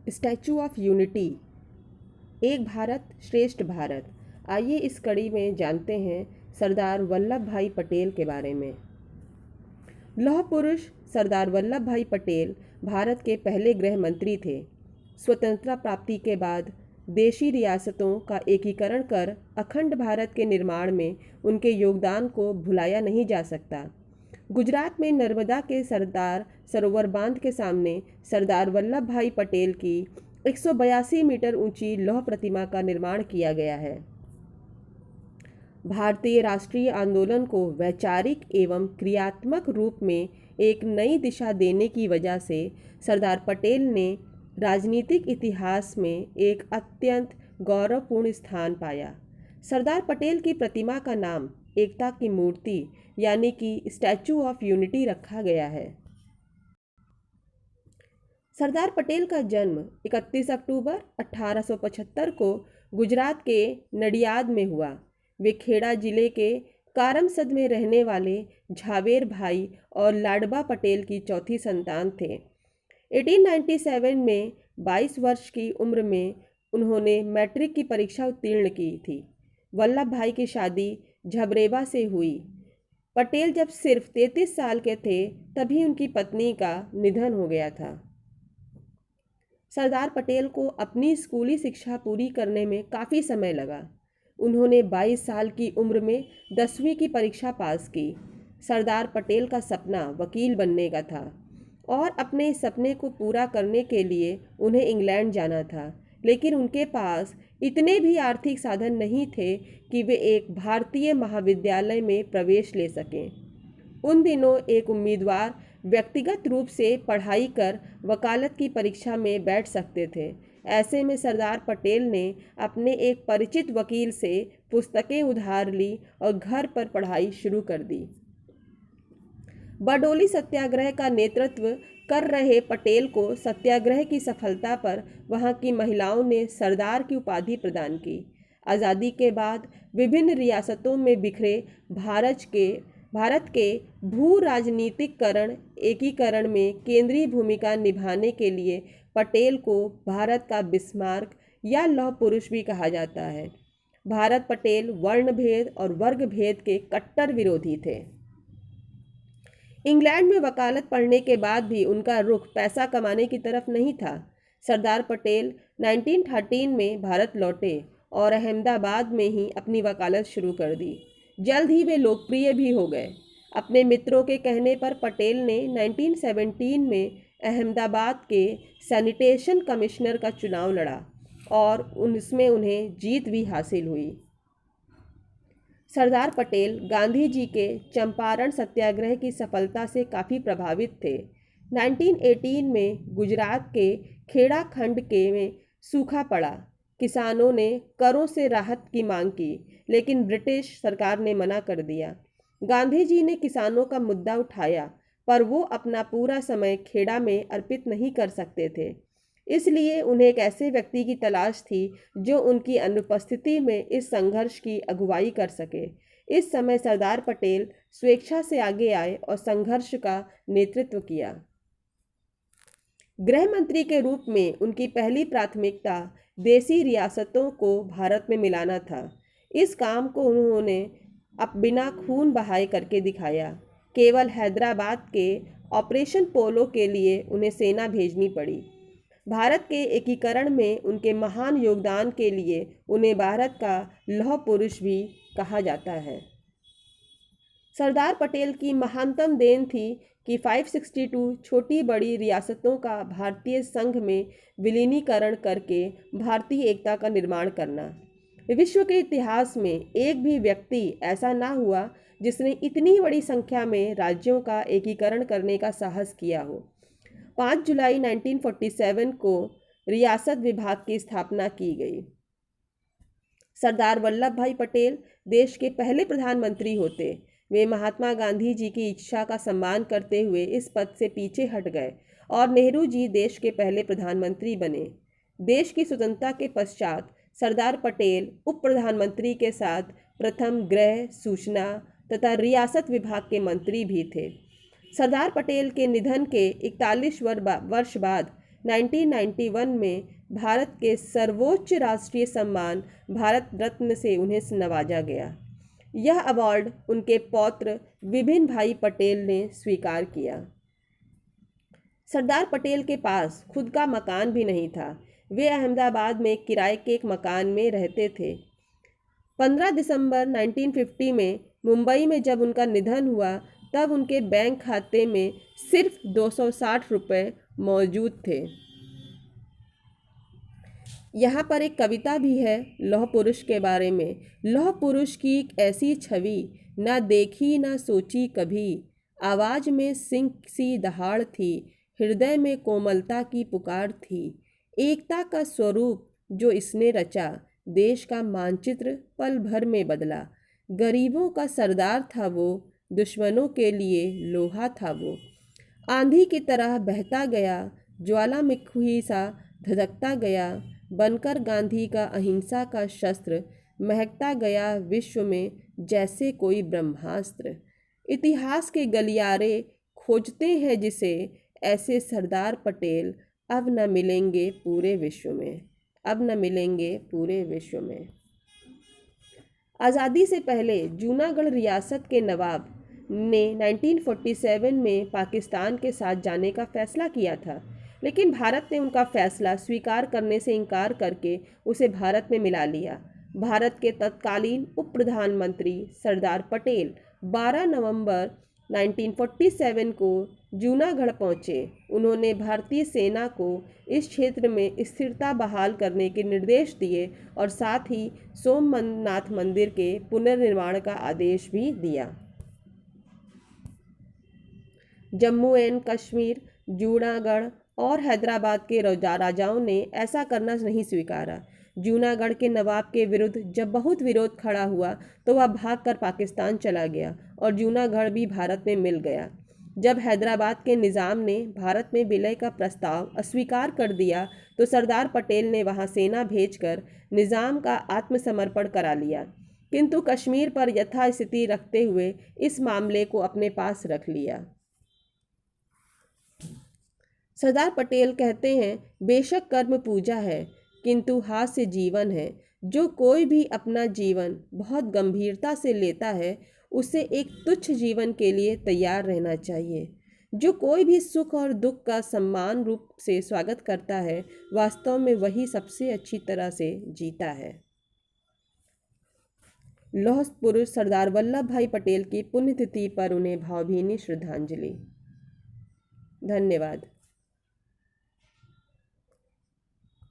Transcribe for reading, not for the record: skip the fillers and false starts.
Statue of unity, एक भारत श्रेष्ठ भारत। आइए इस कड़ी में जानते हैं सरदार वल्लभ भाई पटेल के बारे में। लौह पुरुष सरदार वल्लभ भाई पटेल भारत के पहले गृह मंत्री थे। स्वतंत्रता प्राप्ति के बाद देशी रियासतों का एकीकरण कर अखंड भारत के निर्माण में उनके योगदान को भुलाया नहीं जा सकता। गुजरात में नर्मदा के सरदार सरोवर बांध के सामने सरदार वल्लभ भाई पटेल की 182 मीटर ऊंची लौह प्रतिमा का निर्माण किया गया है। भारतीय राष्ट्रीय आंदोलन को वैचारिक एवं क्रियात्मक रूप में एक नई दिशा देने की वजह से सरदार पटेल ने राजनीतिक इतिहास में एक अत्यंत गौरवपूर्ण स्थान पाया। सरदार पटेल की प्रतिमा का नाम एकता की मूर्ति यानी कि स्टैचू ऑफ यूनिटी रखा गया है। सरदार पटेल का जन्म 31 अक्टूबर 1875 को गुजरात के नडियाद में हुआ। वे खेड़ा जिले के कारमसद में रहने वाले झावेर भाई और लाडबा पटेल की चौथी संतान थे। 1897 में 22 वर्ष की उम्र में उन्होंने मैट्रिक की परीक्षा उत्तीर्ण की थी। वल्लभ भाई की शादी झबरेवा से हुई। पटेल जब सिर्फ 33 साल के थे तभी उनकी पत्नी का निधन हो गया था। सरदार पटेल को अपनी स्कूली शिक्षा पूरी करने में काफ़ी समय लगा। उन्होंने 22 साल की उम्र में 10वीं की परीक्षा पास की। सरदार पटेल का सपना वकील बनने का था और अपने इस सपने को पूरा करने के लिए उन्हें इंग्लैंड जाना था, लेकिन उनके पास इतने भी आर्थिक साधन नहीं थे कि वे एक भारतीय महाविद्यालय में प्रवेश ले सकें। उन दिनों एक उम्मीदवार व्यक्तिगत रूप से पढ़ाई कर वकालत की परीक्षा में बैठ सकते थे। ऐसे में सरदार पटेल ने अपने एक परिचित वकील से पुस्तकें उधार ली और घर पर पढ़ाई शुरू कर दी। बरडोली सत्याग्रह का नेतृत्व कर रहे पटेल को सत्याग्रह की सफलता पर वहां की महिलाओं ने सरदार की उपाधि प्रदान की। आज़ादी के बाद विभिन्न रियासतों में बिखरे भारत के भू राजनीतिकरण एकीकरण में केंद्रीय भूमिका निभाने के लिए पटेल को भारत का बिस्मार्क या लौह पुरुष भी कहा जाता है। भारत पटेल वर्ण भेद और वर्ग भेद के कट्टर विरोधी थे। इंग्लैंड में वकालत पढ़ने के बाद भी उनका रुख पैसा कमाने की तरफ नहीं था। सरदार पटेल 1913 में भारत लौटे और अहमदाबाद में ही अपनी वकालत शुरू कर दी। जल्द ही वे लोकप्रिय भी हो गए। अपने मित्रों के कहने पर पटेल ने 1917 में अहमदाबाद के सैनिटेशन कमिश्नर का चुनाव लड़ा और उसमें उन्हें जीत भी हासिल हुई। सरदार पटेल गांधी जी के चंपारण सत्याग्रह की सफलता से काफ़ी प्रभावित थे। 1918 में गुजरात के खेड़ा खंड में सूखा पड़ा। किसानों ने करों से राहत की मांग की, लेकिन ब्रिटिश सरकार ने मना कर दिया। गांधी जी ने किसानों का मुद्दा उठाया, पर वो अपना पूरा समय खेड़ा में अर्पित नहीं कर सकते थे। इसलिए उन्हें एक ऐसे व्यक्ति की तलाश थी जो उनकी अनुपस्थिति में इस संघर्ष की अगुवाई कर सके। इस समय सरदार पटेल स्वेच्छा से आगे आए और संघर्ष का नेतृत्व किया। गृह मंत्री के रूप में उनकी पहली प्राथमिकता देसी रियासतों को भारत में मिलाना था। इस काम को उन्होंने अब बिना खून बहाए करके दिखाया। केवल हैदराबाद के ऑपरेशन पोलो के लिए उन्हें सेना भेजनी पड़ी। भारत के एकीकरण में उनके महान योगदान के लिए उन्हें भारत का लौह पुरुष भी कहा जाता है। सरदार पटेल की महानतम देन थी कि 562 छोटी बड़ी रियासतों का भारतीय संघ में विलीनीकरण करके भारतीय एकता का निर्माण करना। विश्व के इतिहास में एक भी व्यक्ति ऐसा ना हुआ जिसने इतनी बड़ी संख्या में राज्यों का एकीकरण करने का साहस किया हो। 5 जुलाई 1947 को रियासत विभाग की स्थापना की गई। सरदार वल्लभ भाई पटेल देश के पहले प्रधानमंत्री होते। वे महात्मा गांधी जी की इच्छा का सम्मान करते हुए इस पद से पीछे हट गए और नेहरू जी देश के पहले प्रधानमंत्री बने। देश की स्वतंत्रता के पश्चात सरदार पटेल उप प्रधानमंत्री के साथ प्रथम गृह, सूचना तथा रियासत विभाग के मंत्री भी थे। सरदार पटेल के निधन के 41 वर्ष बाद 1991 में भारत के सर्वोच्च राष्ट्रीय सम्मान भारत रत्न से उन्हें नवाजा गया। यह अवार्ड उनके पौत्र विपिन भाई पटेल ने स्वीकार किया। सरदार पटेल के पास खुद का मकान भी नहीं था। वे अहमदाबाद में किराए के एक मकान में रहते थे। 15 दिसंबर 1950 में मुंबई में जब उनका निधन हुआ तब उनके बैंक खाते में सिर्फ 260 रुपये मौजूद थे। यहाँ पर एक कविता भी है लौह पुरुष के बारे में। लौह पुरुष की एक ऐसी छवि, ना देखी ना सोची कभी, आवाज़ में सिंह सी दहाड़ थी, हृदय में कोमलता की पुकार थी, एकता का स्वरूप जो इसने रचा, देश का मानचित्र पल भर में बदला, गरीबों का सरदार था वो, दुश्मनों के लिए लोहा था वो, आंधी की तरह बहता गया, ज्वालामुखी सा धधकता गया, बनकर गांधी का अहिंसा का शस्त्र, महकता गया विश्व में जैसे कोई ब्रह्मास्त्र। इतिहास के गलियारे खोजते हैं जिसे, ऐसे सरदार पटेल अब न मिलेंगे पूरे विश्व में, अब न मिलेंगे पूरे विश्व में। आज़ादी से पहले जूनागढ़ रियासत के नवाब ने 1947 में पाकिस्तान के साथ जाने का फैसला किया था, लेकिन भारत ने उनका फैसला स्वीकार करने से इनकार करके उसे भारत में मिला लिया। भारत के तत्कालीन उप प्रधानमंत्री सरदार पटेल 12 नवंबर 1947 को जूनागढ़ पहुँचे। उन्होंने भारतीय सेना को इस क्षेत्र में स्थिरता बहाल करने के निर्देश दिए और साथ ही सोमनाथ मंदिर के पुनर्निर्माण का आदेश भी दिया। जम्मू एंड कश्मीर, जूनागढ़ और हैदराबाद के राजाओं ने ऐसा करना नहीं स्वीकारा। जूनागढ़ के नवाब के विरुद्ध जब बहुत विरोध खड़ा हुआ तो वह भागकर पाकिस्तान चला गया और जूनागढ़ भी भारत में मिल गया। जब हैदराबाद के निज़ाम ने भारत में विलय का प्रस्ताव अस्वीकार कर दिया तो सरदार पटेल ने वहां सेना भेजकर निज़ाम का आत्मसमर्पण करा लिया, किंतु कश्मीर पर यथास्थिति रखते हुए इस मामले को अपने पास रख लिया। सरदार पटेल कहते हैं, बेशक कर्म पूजा है किंतु हास्य जीवन है। जो कोई भी अपना जीवन बहुत गंभीरता से लेता है उसे एक तुच्छ जीवन के लिए तैयार रहना चाहिए। जो कोई भी सुख और दुख का सम्मान रूप से स्वागत करता है वास्तव में वही सबसे अच्छी तरह से जीता है। लौह पुरुष सरदार वल्लभ भाई पटेल की पुण्यतिथि पर उन्हें भावभीनी श्रद्धांजलि। धन्यवाद।